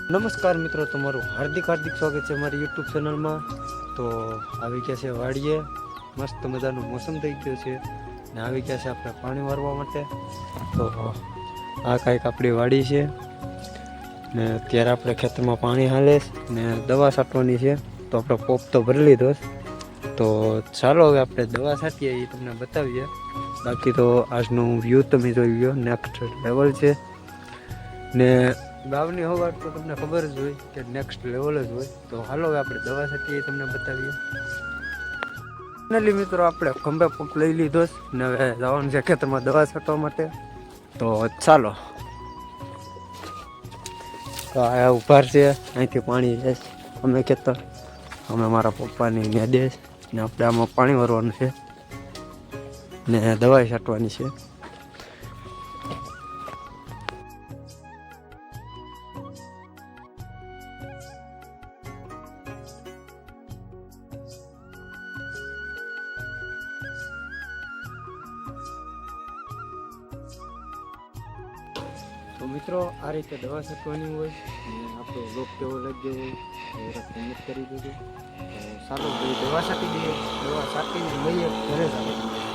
નમસ્કાર મિત્રો, તમારું હાર્દિક સ્વાગત છે અમારી યુટ્યુબ ચેનલમાં. તો આવી ગયા છે વાડીએ, મસ્ત મજાનું મોસમ થઈ ગયું છે ને આવી ગયા છે આપણે પાણી વારવા માટે. તો આ કાંઈક આપણી વાડી છે ને અત્યારે આપણે ખેતરમાં પાણી હાલે ને દવા છાંટવાની છે. તો આપણે પોપ તો ભરી લીધો, તો ચાલો હવે આપણે દવા છાંટીએ એ તમને બતાવીએ. બાકી તો આજનું વ્યૂ તમે જોઈ ગયો, નેક્સ્ટ લેવલ છે ને ગામની હવા તો તમને ખબર જ હોય કે નેક્સ્ટ લેવલ જ હોય. તો હાલો હવે આપણે દવા છાંટીએ તમને બતાવીએ. ફાઇનલી મિત્રો આપણે ખંભે પંપ લઈ લીધો ને હવે જવાનું છે ખેતરમાં દવા છાંટવા માટે. તો ચાલો, તો આ ઉભાર છે, અહીંથી પાણી જાય અમે ખેતર, અમે મારા પપ્પાની ને દેશ ને આપણે આમાં પાણી ભરવાનું છે ને દવા છાંટવાની છે. તો મિત્રો આ રીતે દવા છાંટવાની હોય ને આપણો રોગ કેવો લાગ્યો હોય એ કોમેન્ટ કરી દેજો. તો સારું દવા છાંટી દઈએ, દવા છાંટીને લઈએ ઘરે જ આવે.